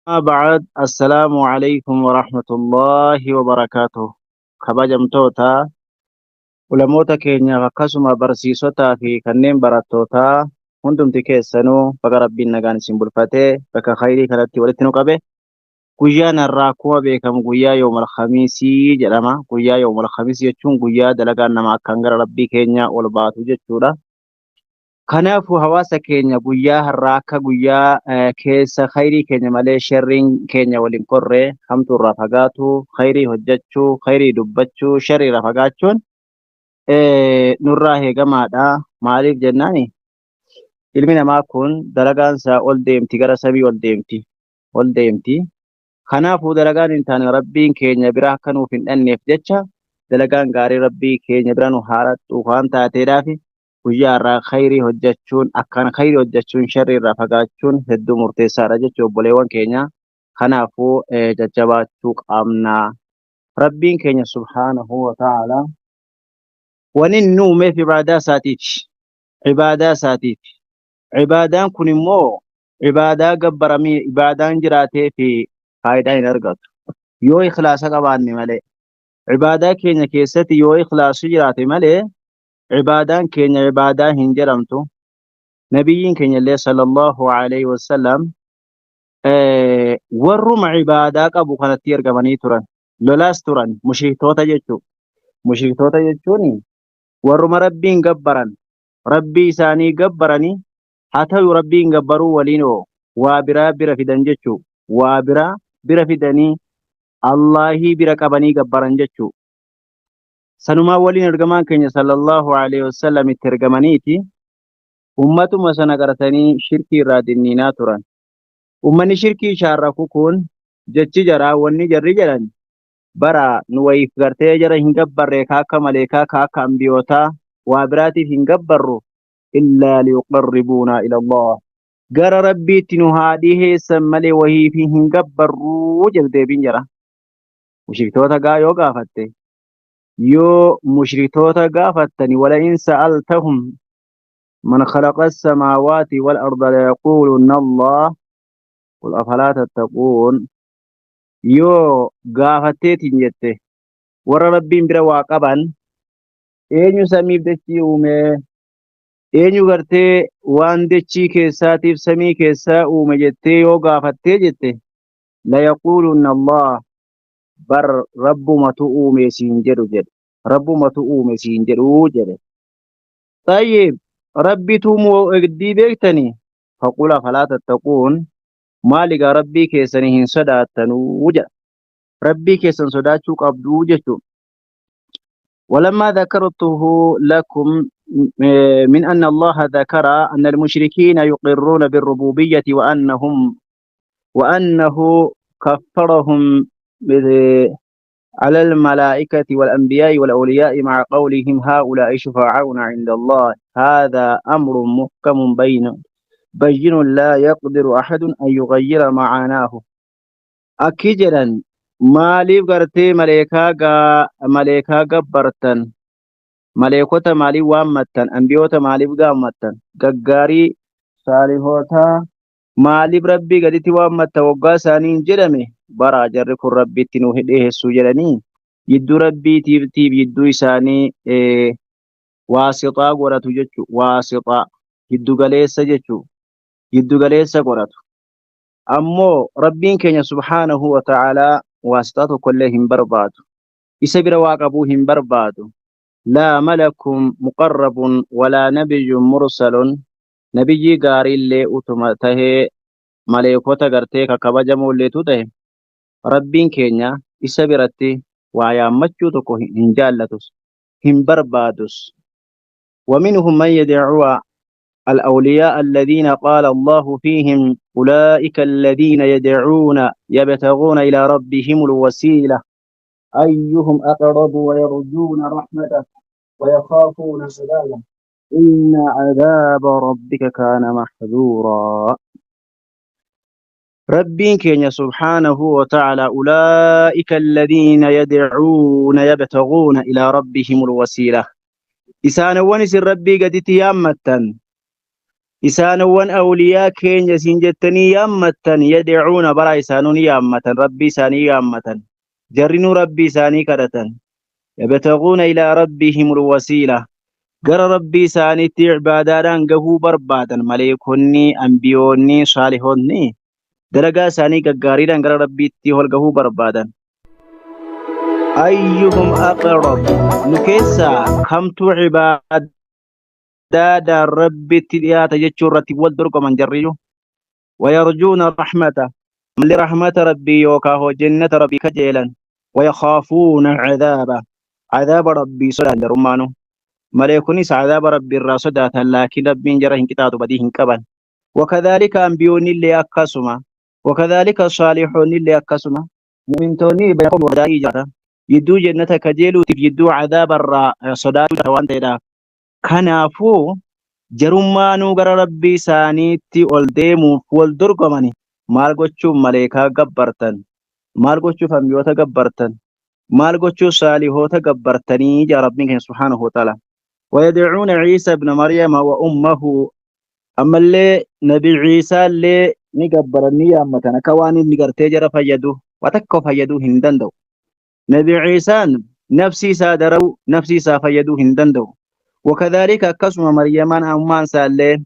بعد السلام عليكم ورحمة الله وبركاته. kabajamtoota ulamoota keenya akkasuma barsiisotaa fi kanneen barattootaa hundumti keessanuu baga rabbiin nagaan isin bulfatee bakka khayrii kanatti walitti nu qabe. Guyyaan har'aa akkuma beekamu guyyaa yoomal khamiisii jedhama. Guyyaa yoomal khamiisii jechuun guyyaa dalagaan nama akkaan gara rabbii keenya ol baatu jechuudha. Kanaafuu hawaasa keenya guyyaa har'aa akka guyyaa keessa khayrii keenya malee sharriin keenya waliin korree hamtuu irraa fagaatu, khayrii hojjechuu, khayrii dubbachuu, sharrii irraa fagaachuun nurraa eegamaadha. Maaliif jennaani? Ilmi namaa kun dalagaan isaa ol deemti, gara samii ol deemti. Kanaafuu dalagaan hin taane rabbiin keenya bira akka nuuf hin dhanneef jecha dalagaan gaarii rabbii keenya bira nu haarattu waan taateedhaaf guyyaa irraa khayrii hojjechuun akkaan khayrii hojjechuun sharrii irraa fagaachuun hedduu murteessaadha jechuudha obboleewwan keenya. Kanaafuu jajjabaachuu qabna. Rabbiin keenya subhaanahu wa ta'ala wani nu uumeef ibaadaa isaatiiti. Ibaadaan kun immoo ibaadaa gabbaramii ibaadaan jiraatee fi faayidaa hin argatu yoo ikhlaasa qabaanne malee. Ibaadaa keenya keessatti yoo ikhlaasii jiraate malee ibaadaan keenya ibaadaa hin jedhamtu. Nabiyyiin keenya illee sallallahu alaihi wasallam warruma ibaadaa qabu kanatti argamanii turan. Lolaas turan mushriktoota jechuudha. Mushriktoota jechuun warruma rabbiin gabbaran, rabbii isaanii gabbaranii haa ta'u rabbiin gabbaruu waliin waa biraa bira fidan jechuudha. Waa biraa bira fidanii Allaahii bira qabanii gabbaran jechuudha. Sanumaa waliin ergamaan keenya sallallahu alaihi wasallam itti ergamaniiti ummatuma sana qaratanii shirkii irraa dinniinaa turan. Ummanni shirkii shaarraku kun jechi jaraa wanni jarri jedhan bara nu wayiif gartee jara hin gabbarre akka maleekaa akka ambiyootaa waa biraatiif hin gabbarru illaa liyuqarribuuna ila Allah. Gara rabbiitti nu haa dhiheessan malee wahiif hin gabbarruu jedheebiin jara. Mushriktoota gaa yoo gaafatte yoo mushriktoota gaafattani wala in sa'altahum man khalaqa as-samaawaati wal arda layaquulunna Allah qul afalaa tattaquun. Yoo gaafatteetiin jette warra rabbiin bira waa qaban eenyu samiif dachii uume, eenyu gartee waan dachii keessaatiif samii keessaa uume jettee yoo gaafattee jette layaquulunna Allah bar rabbumatu uume siin jedhu jedhe. Rabbumatu uume siin jedhu jedhe. Tayyib rabbitu egdii beektanii faqul afalaa tattaquun maaligaa rabbii keessanii hin sodaattanuu jedha. Rabbii keessan sodaachuu qabduu jechuudha. ولما ذكرته لكم من أن الله ذكر أن المشركين يقرون بالربوبية وأنه كفرهم على الملائكة والأنبياء والأولياء مع قولهم هؤلاء شفعاؤنا عند الله. هذا أمر محكم بين لا يقدر أحد أن يغير معناه. أكيجرا maaliif gartee maleekaa gabbartan, maleekota maaliif waammattan, ambiyoota maaliif gaammattan, gaggaarii saalihoota maaliif rabbii gaditti waammatta waggaa isaaniin jedhame bara jarri kun rabbiitti nu dhiheessuu jedhanii yidduu rabbiitiif yidduu isaanii waasixaa godhatu jechuudha. Waasixaa giddugaleessa jechuudha. Giddugaleessa godhatu. Ammoo rabbiin keenya subhaanahu wa ta'ala waasixaa tokkollee hin barbaadu. Isa bira waa qabuu hin barbaadu. Laa malakun muqarrabun walaa nabiyyun mursalun. Nabiyyi gaariillee utuma tahee maleekota gartee kabajamoolleetu tahe rabbiin keenya isa biratti waa yaammachuu tokko hin jaallatus hin barbaadus. ومنهم من يدعو الأولياء الذين قال الله فيهم أولئك الذين يدعون يبتغون إلى ربهم الوسيلة أيهم أقرب ويرجون رحمته ويخافون عذابه إن عذاب ربك كان محذورا. ربين كين سبحانه وتعالى أولئك الذين يدعون يبتغون إلى ربهم الوسيلة. إسان ونس ربي قد تيامتا إسانوان أولياء كين يسنجتني يامتن يدعون برا إسانون يامتن ربي ساني يامتن جرنوا ربي ساني كرتن يبتغون إلى ربهم الوسيلة قرى ربي ساني عبادان قهو بربادا مليكوني أنبيوني صالحوني درجة ساني قاريدان قرى ربي تيهول قهو بربادا أيهم أقرب نكيسا كمت عباد دادا ربي تليات جتشورة والدرق من جريو ويرجون رحمته من لرحمة ربي يوكاه جنة ربي كجيلا ويخافون عذاب ربي صدا لرمانو مليكونيس عذاب ربي الراسدات لكن ربي جرهن كتاب بديهن كبن وكذلك أنبيون اللي أكسما وكذلك الصالحون اللي أكسما مؤمنتوني بيقوم ودائي جرا يدو جنة كجيلو يدو عذاب الراسدات وانتدا كنافو jarummaanuu gara rabbii isaaniitti ol deemuuf wal dorgomani maal gochuuf maleekaa gabbartan maal gochuuf ambiyoota gabbartan maal gochuuf saalihoota gabbartanii jaa rabbiin keenya subhaanahu wa ta'ala ويدعون عيسى ابن مريم وأمه أما اللي نبي عيسى اللي نقبرني أما كان كواني نقرتي جرى فيدو وتكو فيدو هندندو نبي عيسى نفسي سادرو نفسي سافيدو هندندو وكذلك كسم مريم أمان سالة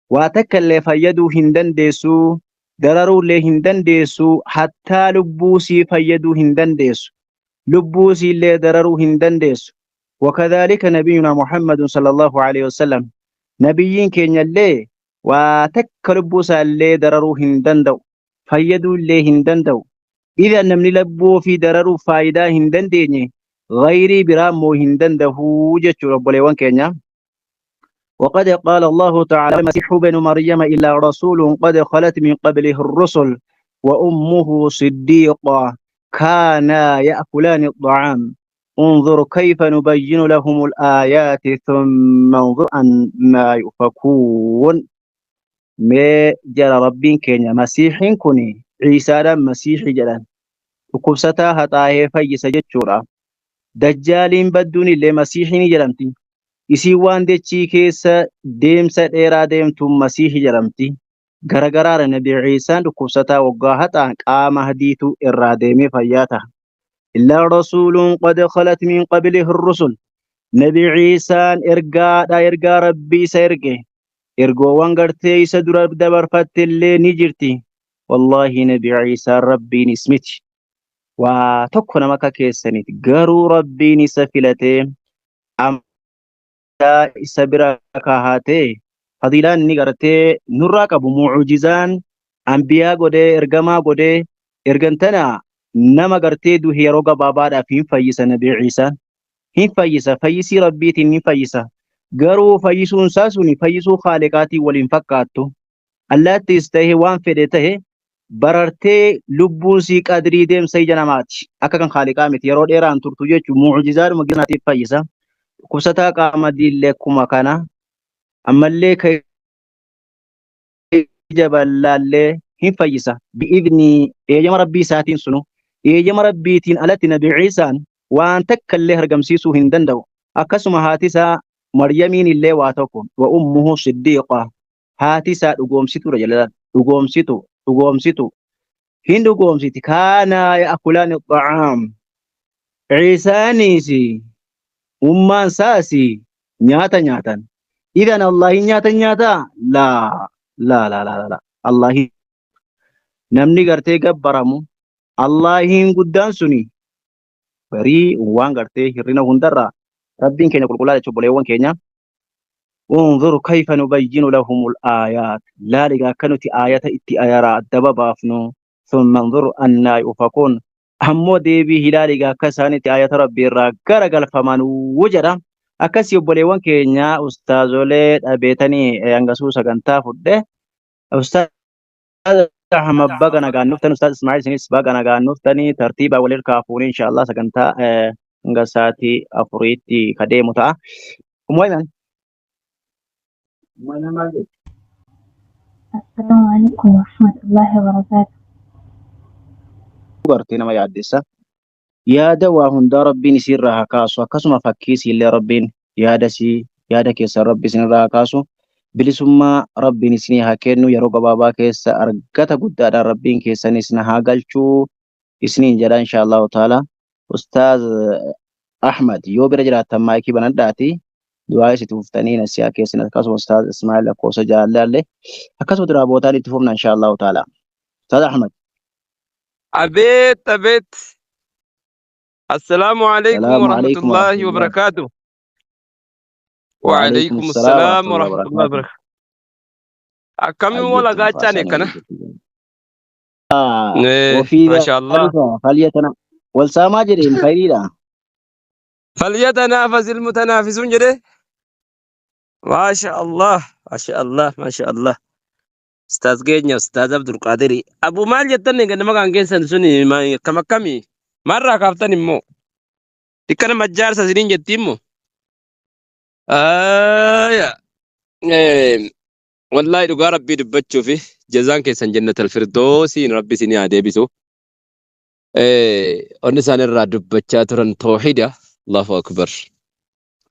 واتكل فيدو هندن ديسو دررو له هندن ديسو حتى لبوسي فيدو هندن ديسو لبوسي اللي دررو هندن ديسو وكذلك نبينا محمد صلى الله عليه وسلم نبيين كين اللي واتكل لبوسا اللي دررو هندن دو فيدو اللي هندن دو إذا نمني لبو في دررو فايدة هندن ديني غيري برامو هندن دهو جتشو رب ليوان كينيا وقد قال الله تعالى المسيح بن مريم إلا رسول قد خلت من قبله الرسل وأمه صديقة كانا يأكلان الطعام انظر كيف نبين لهم الآيات ثم انظر أن ما يؤفكون ما جرى ربين كينيا مسيح كوني عيسى مسيح جلان وكبستا هتاه فيس جتشورا دجالين بدون اللي مسيحي جرمتي isii waan dechii keessa deemsa dheeraa deemtu masiihi jedhamti garagaraara nabi ciisaan dhukkubsataa waggaa haxaan qaama hadiitu irraa deemee fayyaa ta'a illaa rasuuluun qad khalat min qablihi rusul nabi ciisaan ergaa rabbii isa erge ergoowwan gartee isa dura dabarfatte illee ni jirti wallaahi nabi ciisaan rabbiin ismiti waa tokko nama akka keessaniiti garuu rabbiin isa filatee isa bira kaahate fadilaan ni gartee nurraa qabu mu'ujizaan anbiyaa godhee ergamaa godhee ergantana nama gartee duhe yeroo gabaabaadhaaf hin fayyisa nabii ciisaan hin fayyisa fayyisii rabbiitiin hin fayyisa garuu fayyisuun isaa suni fayyisuu khaaliqaatiin waliin fakkaattu allaattis ta'e waan fedhe ta'e barartee lubbuun sii qadrii deemsa ija namaati akka kan khaaliqaa miti yeroo dheeraan turtu jechuun mu'ujizaadhuma ginaatiif fayyisa kubsataa qaama diillee kuma kana ammallee ka jabalaallee hin fayyisa bi'idni eeyyama rabbii isaatiin sunu eeyyama rabbiitiin alatti nabi ciisaan waan takka illee argamsiisuu hin danda'u akkasuma haati isaa maryamiin illee waa tokko wa ummuhu siddiiqa haati isaa dhugoomsituudha jalalaan dhugoomsitu hin dhugoomsiti kaanaa ya'kulaani xa'aam ciisaaniisi ummaan saasi nyaata nyaatan idan allahi nyaata la allahi namni gartee gabbaramu allahiin guddaan suni barii waan gartee hirrina hundarra rabbiin keenya qulqullaa jechuun boleewwan keenya انظر كيف نبين لهم الآيات لا لقى كانت آيات اتئارا الدبابافنو ثم انظر أنا يؤفكون ammoo deebii hilaaligaa akka isaanitti ayata rabbii irraa gara galfaman wujada akkas obboleewwan keenya ustaazolee dhabeetanii hangasuu sagantaa fudhe ustaaz Ahmad baga nagaan nuftanii ustaaz Ismaa'il isinis baga nagaan nuftanii tartiibaa waliin kaafuun inshallah sagantaa hanga sa'aatii afuriitti kadeemu ta'a. Umuuman. Assalamu alaikum warahmatullahi wabarakatuh. Gartee nama yaaddessa yaada waa hundaa rabbiin isiirraa kaasu akkasuma fakkiis illee rabbiin yaada keessa rabbi isinirraa kaasu bilisummaa rabbiin isinii haa kennu yeroo gabaabaa keessa argata guddaadhaan rabbiin keessanis na haa galchuu isiniin jedha inshaallahu taala. Ustaaz Ahmad yoo bira jiraattan maayikii banadhaati du'aa isitti fuftanii nasiyaa keessan akkasuma Ustaaz Ismaa'il lakkoofsa jaallallee akkasuma duraa bootaan itti fufna inshaallahu taala. Ustaaz Ahmad. أبيت أبيت السلام عليكم السلام ورحمة عليكم ورحمة الله الله وبركاته. وعليكم وعليكم السلام السلام ورحمة الله ورحمة الله وبركاته. وبركاته. أكمل ولا أيتم قاعد فاسنا كنا وفي ما شاء الله ذلك فليتنا والسامع جرين خيرا فليتنافس المتنافسون جده. ما شاء الله ما شاء الله ما شاء الله. أستاذ جينيا أستاذ عبد القادر أبو مال جتني كنا ما كان جنسن سني ما كم كمي مرة كافتني مو تكنا مجار سازرين جتيمو يا والله دعاء ربي دبتشو فيه جزاك كيسان جنة الفردوس إن ربي سني عادي بيسو أنسان الرا دبتشا ترن توحيدا الله أكبر.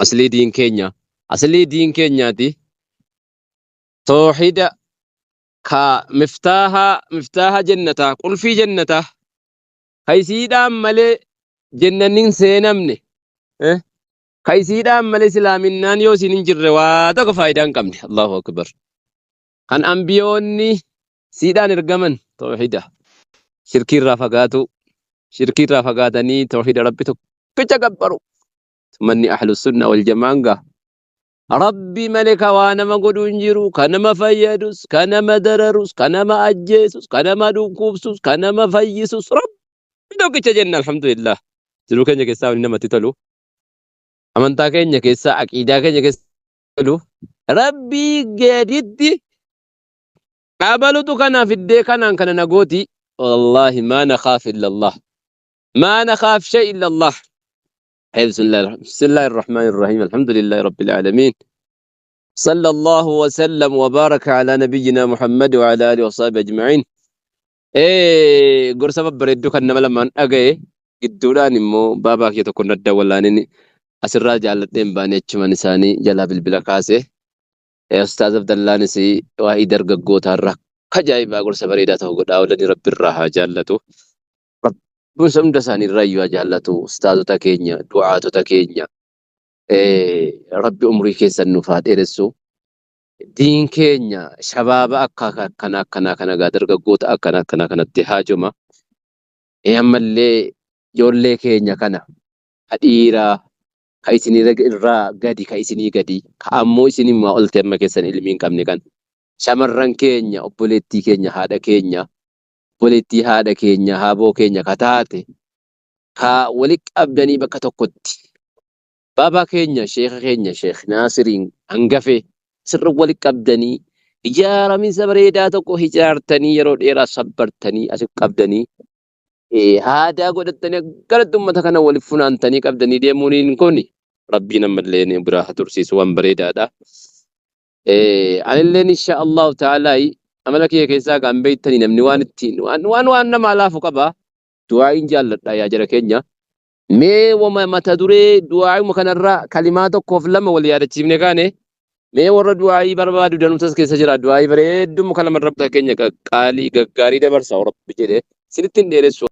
أصلي دين كينيا دي توحيدا مفتاح جنة قل في جنة كيسيدا ملي جننين سينمني كيسيدا ملي سلامنان يو سنين جرواتك فايدان كمني الله أكبر. كان أنبيوني سيدان إرقمن توحيدا شركي رافقاتني توحيد ربي كتكبروا مني أهل السنة والجماعة ربي ملك وانا ما قدون جيرو كان ما فيدوس كان ما درروس كان ما أجيسوس كان ما دوكوبسوس كان ما فيسوس ربي دوك جنة الحمد لله جلو كان يكساو إنما تتلو أمانتا كان يكسا أكيدا كان يكسا ربي قددي قابلتو كان في الدي كان نقوتي والله ما نخاف إلا الله ما نخاف شيء إلا الله. بسم الله الرحمن الرحيم الحمد لله رب العالمين صلى الله وسلم وبارك على نبينا محمد وعلى آله وصحبه أجمعين. قرصة بردو كان لما أجي قدولان مو بابا كي تكون الدولاني أسرع جالتين باني من ساني جلاب البلاكاسي أستاذ عبد الله نسي وايدر قوتا الرك كجايبا قرصة بريدة تقول أولاني رب الراحة جالتو بسم دساني الرأي جالتو أستاذ تكينيا دعاة تكينيا ربي أمري كيسا نفاد إرسو دين كينيا شباب أكا كنا قادر قوتا كنا اتهاجما أما اللي يولي كينيا كنا أديرا كايسيني را غادي كايسيني غادي كامو سيني ما ألتما كيسان إلمين كامني كان شمران كينيا أبوليتي كينيا هذا كينيا بوليتي هذا كينيا هابو كينيا كتاتي كا ولك أبداني بكتوكوتي بابا كينيا شيخ ناصرين أنقفي سر ولك أبداني إجارة من سبريداتكو هجارتني يرود إيرا صبرتني أسك أبداني هذا قدرتني قالت أمتك أنا ولفنا أنتني أبداني ديمونين كوني ربنا مليني براحة ترسيس وان بريدادا على اللين إن شاء الله تعالى أملك يا كيسا كان بيتني نمني وانتين وان ما لا فقبا دعاء جالت يا جركينيا مي وما متدري دعاء مكان الرا كلماتك كوف لما وليادة تيمني كاني مي ورا دعاء بربادو دانو تسكي سجرا دعاء بريد مكالمة ربطة كينيا قالي قاري دبر سورب بجده سنتين ديرسو